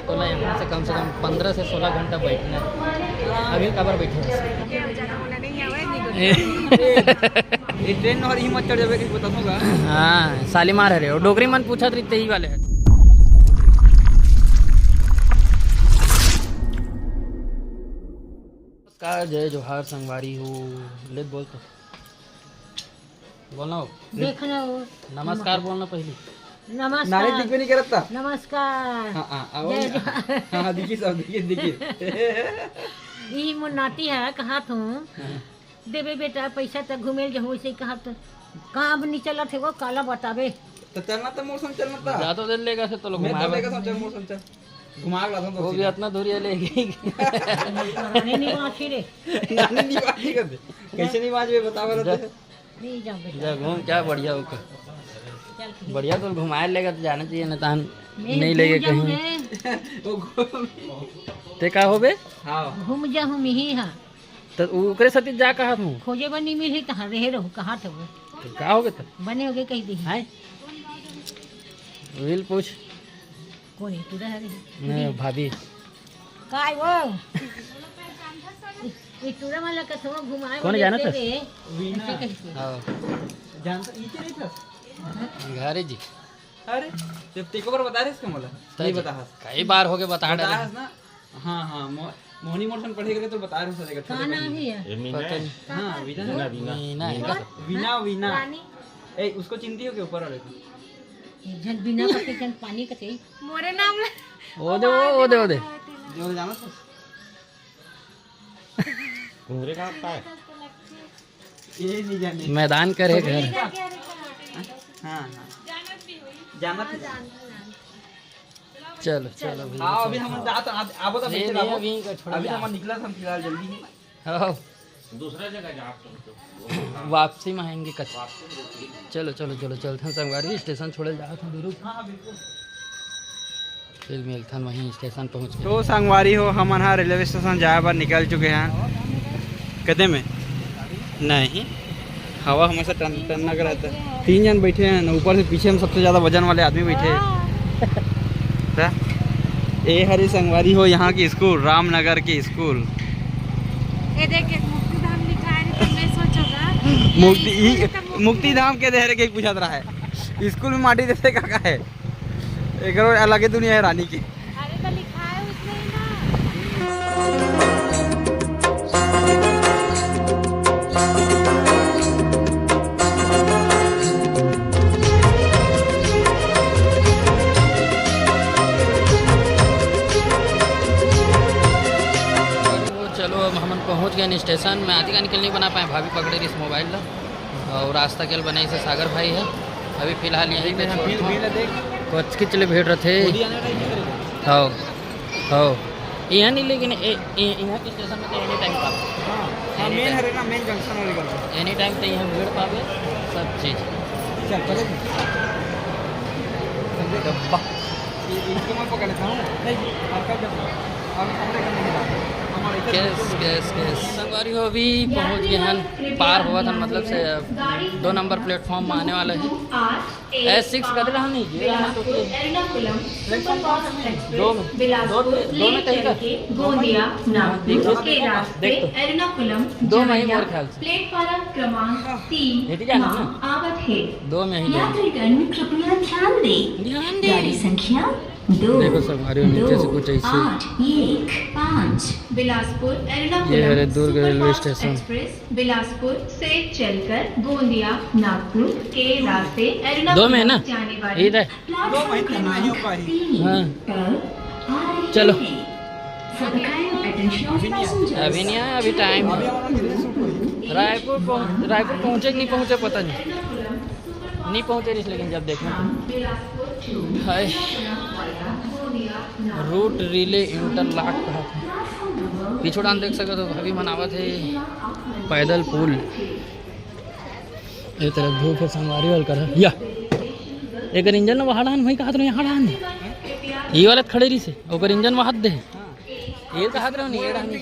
बोला यहाँ से कम 15 से 16 घंटा बैठना है। अभी कबर बैठे ट्रेन और हिम्मत चढ़ जावे कि बताऊंगा। हाँ शालीमार है और डोगरी मन पूछा तो ही वाले है। नमस्कार जय जोहार संगवारी हो ले बोल तो बोलना हो देखना हो नमस्कार बोलना पहले नमस्कार नारे दिख भी नहीं करता। नमस्कार हाँ हाँ दिखी सब दिखी यही मोर नाती है कहा तू देवे बेटा पैसा तक घूमे जो वैसे कहा तो कहाँ अब नहीं चला थे वो काला बतावे तो चलना तो मोर संग चलना था। जा तो दिल लेगा से तो लोग मैं तो घुमाएगा। लेगा चल मोर संग चल घुमा ला वो भी इतना दूरी लेगी नहीं नहीं वहाँ रे नानी नहीं बात नहीं करते कैसे नहीं बात में बतावा रहते नहीं जाओ बेटा जा घूम क्या बढ़िया होगा चल बढ़िया तो घुमाए लेगा तो जाना चाहिए ना तान मैं नहीं लेगे घूम जाऊं कहीं रे, वो ते का होबे हाँ घूम जाऊँ मिही हाँ तो ओकरे साथी जा कहा तू खोजे बनी मिली कहाँ रहे रहूँ कहाँ थे वो तो का होगे तो बने होगे कहीं दी हाय विल पूछ कौन है तू रह रही नहीं भाभी काय वो ये टूरा वाला का थोड़ा घुमाए कौन जाना था? वीना। ऐसे कैसे? हाँ जानता नीचे नहीं था। घरे जी अरे जब तेको बार बता रहे इसका मला नहीं बता हस कई बार हो गए बता बता डाले हस ना। हाँ हाँ मोहनी मोशन पढ़े गए तो बता रहे सरेगा कहाँ नाम ही है पता नहीं हाँ वीना मीना है का? वीना वीना रानी ए उसको चिंती हो के ऊपर वाले को जन बिना कटे जन पानी कटे मोरे नाम ले ओ दे ओ दे ओ दे जो जाना था घूमरे का है ये नहीं जाने। मैदान करे घर हाँ हाँ जाना था। चलो चलो भैया हाँ अभी हम जाते अब तो नहीं, बेचे नहीं, लाओ। अभी का छोड़ अभी जा। हम निकला था हम फिलहाल जल्दी ही हाँ दूसरा जगह जा आप तुम वापसी में आएंगे कच्छ चलो चलो चलो चलते हैं संगवारी स्टेशन छोड़े जा था दूर हाँ बिल्कुल। फिर मिलते हैं वहीं स्टेशन पहुँच गए तो संगवारी हो हम यहाँ रेलवे स्टेशन जाए बार निकल चुके हैं कदे में नहीं हवा हमेशा टन टन लग रहता है। 3 जन बैठे हैं ना ऊपर से पीछे हम सबसे ज़्यादा वजन वाले आदमी बैठे हैं। ए हरी संगवारी हो यहाँ की स्कूल रामनगर की स्कूल ये देख मुक्तिधाम लिखा है तो मैं सोचूंगा मुक्ति धाम के देहरे के पूछा रहा है स्कूल में माटी देते का है एक अलग ही दुनिया है रानी की। अरे तो लिखा है उसमें ही ना चलो अब हम पहुंच गए स्टेशन में आधी का निकल नहीं बना पाए भाभी पकड़े रही इस मोबाइल ला और रास्ता केल बने से सागर भाई है अभी फिलहाल यहीं पे कुछ खिंचले भेड़ रहे थे हो हो यहाँ नहीं लेकिन यहाँ के स्टेशन में तो एनी टाइम पावे मेन है ना मेन जंक्शन वाली गल एनी टाइम तो यहाँ भीड़ पावे सब चीज़ चल चलो डब्बा इसको मैं पकड़ लेता हूँ नहीं आपका डब्बा अब हमने करने के बाद केस केस केस संगवारी हो अभी पहुँच गए हैं पार हुआ था मतलब से 2 नंबर प्लेटफॉर्म में आने वाला है S6 कर रहा नहीं ये दो में कहीं का गोंदिया नागपुर के रास्ते देख तो। एर्नाकुलम दो में ही मोर ख्याल से प्लेटफार्म क्रमांक 3 लेके जाना है ना? आवत है 2 में ही जाएंगे। यात्रीगण कृपया ध्यान दें ध्यान दे गाड़ी संख्या 2 देखो संगवारी हो नीचे से कुछ ऐसे 815 बिलासपुर एर्नाकुलम ये है Durg railway superfast station. Express Bilaspur से चलकर गोंदिया नागपुर के रास्ते 2 में है ना? जाने वाली इधर। प्लेटफार्म 2 में 3 में ही होगा ही। हाँ पर आ रही चलो। है। Subscribe attention of passengers. अभी नहीं आया अभी टाइम अभी हमारा कितने सूट हुई रायपुर पहुँचे कि नहीं पहुँचे पता नहीं पहुँचे लेकिन जब देखना हाय रूट रिले इंटरलॉक कहा था पिछोड़ान देख सके तो अभी मनावत है पैदल पुल ये तरह धूप है संगवारी वाल कर या एक इंजन में वहां वही कहा तो यहाँ डान ये वाला खड़े रही से ओकर इंजन वहां दे ये कहा रहो नहीं ये डानी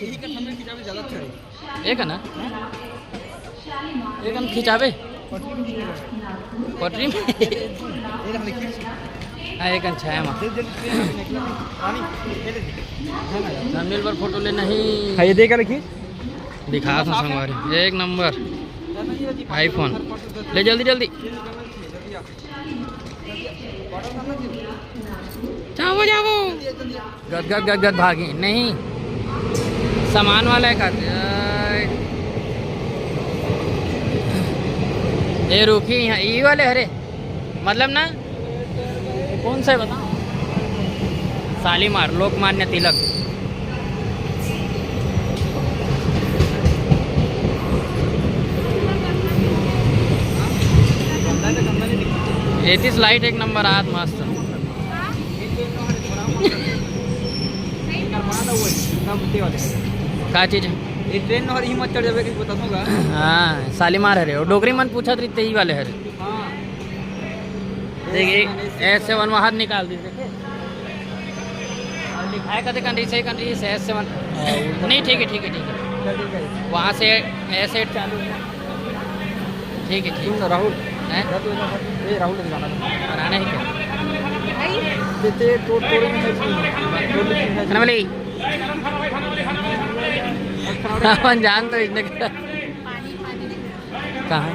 एक है ना एक हम खिंचावे पटरी में हाँ एक अच्छा है थंबनेल पर फोटो लेना ही हाँ ये देख रखिए दिखा था संगवारी एक नंबर आईफोन ले जल्दी जल्दी जाओ जाओ गद गद गद गद भागी नहीं सामान वाला है खाते ये रुकी यहाँ ई वाले हरे मतलब ना कौन सा है बताओ शालीमार लोकमान्य तिलक एटीज लाइट एक नंबर आत मस्त का चीज है ये ट्रेन और ही मत चढ़ जावे कि बता दूंगा हाँ शालीमार हरे और डोगरी मन पूछा तो ही वाले हरे हां देखिए S7 वहाँ निकाल दी देखिए और लिखाए कहते कंट्री से S7 नहीं ठीक है ठीक है ठीक है वहाँ से S8 चालू है ठीक है ठीक है राहुल हैं ये राहुल ने दिखाना बनाना ही क्या ते तोड़ बोली अपन जान तो इसने कहाँ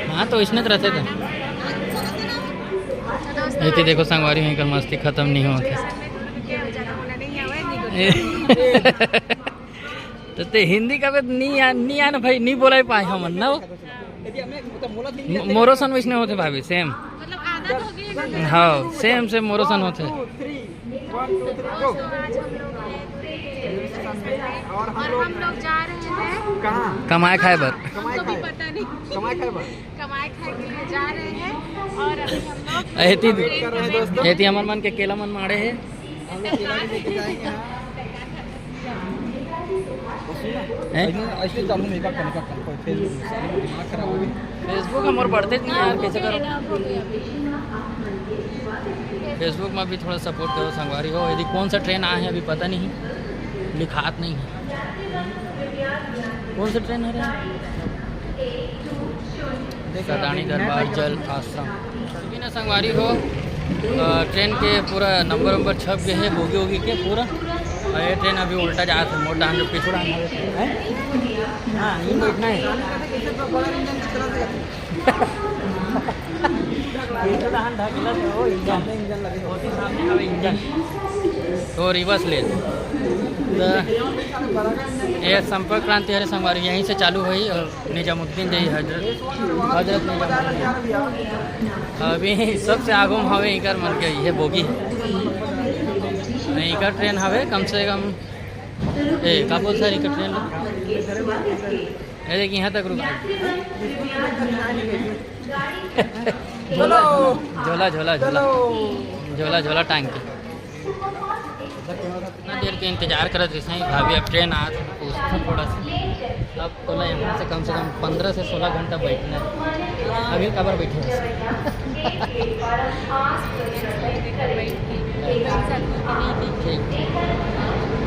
हाँ तो इसने तो रहते थे ये देखो संगवारी वहीं कर मस्ती खत्म नहीं होती तो ते हिंदी का नहीं आना भाई नहीं बोला पाए हम ना मोरोसन वैसने होते भाभी सेम मतलब आदत हो गई है ना। हाँ सेम सेम मोरोसन होते और हम लोग जा रहे हैं कहाँ कमाए खाए बर हमको भी पता नहीं कमाए खाए बा कमाए खाए के लिए जा रहे हैं और अभी हम लोग एती कर रहे हैं दोस्तों एती हमर मन के केला मन मारे है हम लोग केला भी लेके जाएंगे हैं? ऐसे चालू मेकअप करने का कोई फेसबुक दिमाग खराब हो गया फेसबुक हमारे बढ़ते नहीं यार कैसे करो फेसबुक में भी थोड़ा सपोर्ट करो संगवारी हो यदि कौन सा ट्रेन आया है अभी पता नहीं लिखात नहीं है कौन सा ट्रेन है रे सदानी दरबार जल आश्रम लेकिन ना संगवारी हो ट्रेन के पूरा नंबर छप गए है बोगी वोगी के पूरा और ये ट्रेन अभी उल्टा जाता है मोटा हम लोग पिछड़ा है हाँ ये बैठना है तो रिवर्स ले तो ये संपर्क क्रांति हरे संगवारी यहीं से चालू हुई और निजामुद्दीन जई हजरत निजामुद्दीन अभी सबसे आगू में हवे इकर मन के ये बोगी इकर ट्रेन हवे कम से कम ए का बोल सर इकर ट्रेन ये देखिए यहाँ तक रुक झोला झोला झोला झोला झोला झोला टांग के इतना देर के इंतजार करत रही सही भाभी अब ट्रेन आ पूछता थोड़ा सा अब बोला यहाँ से कम 15 से 16 घंटा बैठना है अभी कबर बैठे ठीक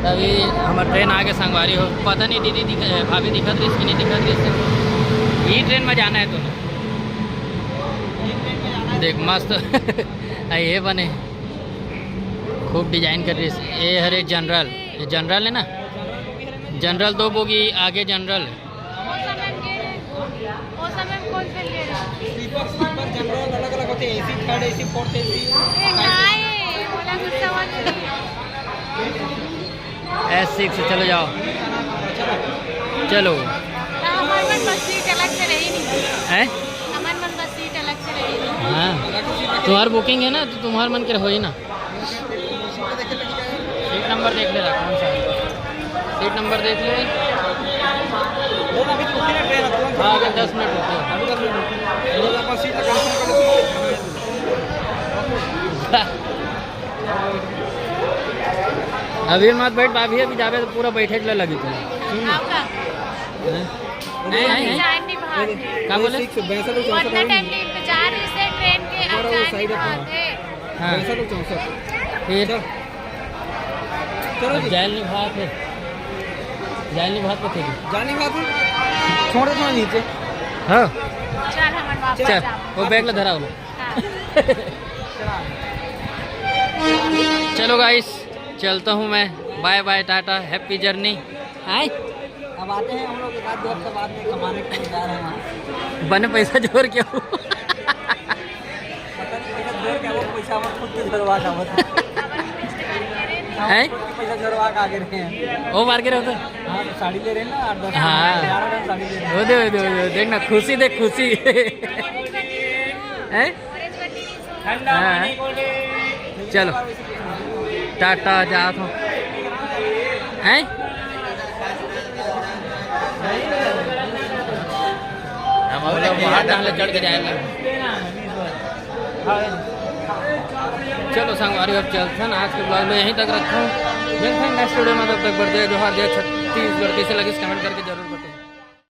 तभी हमारा ट्रेन आगे संगवारी हो पता नहीं दीदी भाभी दिखत रही कि नहीं दिखत रही ये ट्रेन में जाना है तो देख मस्त ये बने खूब डिजाइन कर रही है ये हरे जनरल ये जनरल है ना जनरल 2 बोगी आगे जनरल कौन से ले रहा स्लीपर जनरल अलग अलग होते हैं AC third AC fourth AC बोला कुछ समझ नहीं S6 चलो जाओ चलो हमारे मन बस सीट अलग से रही नहीं हैं हमारे मन बस सीट अलग से रही नहीं हाँ तुम्हार बुकिंग है ना तो तुम्हार मन के हो ही ना सीट नंबर देख ले कौन सा सीट नंबर देख ले हाँ अगर 10 मिनट होते हैं अभी मत बैठ भाभी अभी जावे तो पूरा बैठे के लगी तुम आपका जान नहीं भागते क्या बोले उतना टाइम नहीं इंतजार इससे ट्रेन के अब जान नहीं भागते हाँ फिर जैल नहीं भाग है जैल नहीं भाग थे जाने बात छोड़ नीचे हाँ चल हमारे वापस चल जाओ वो बैग ला धरा वो हाँ। चलो गाइस, चलता हूँ मैं। Bye bye, tata, happy journey. Hi, अब आते हैं हम लोग एक आध 2 हफ्ते बाद में कमाने के लिए जा रहे हैं वहाँ। बने पैसा जोर क्यों? पता नहीं पैसा जोड़ के वो पैसा हम खुद के जोड़वा का बता हैं? पैसा जोड़वा के आगे रहे हैं। वो मार के रहो तो। हाँ तो साड़ी ले रहे हैं ना 8-10 हाँ। 11 साड़ी ले रहे हैं। वो दे देखना, खुशी देख, खुशी हैं? हाँ। चलो टाटा, जा तो हैं? हम लोग वहाँ डाले चढ़ के जाएंगे। चलो संगवारी, अब चलते हैं। आज के ब्लॉग में यहीं तक रखा हूँ। मिलते हैं नेक्स्ट वीडियो में। तब तक बढ़ते जोहार, जय छत्तीसगढ़। कैसे लगी कमेंट करके जरूर बताइए।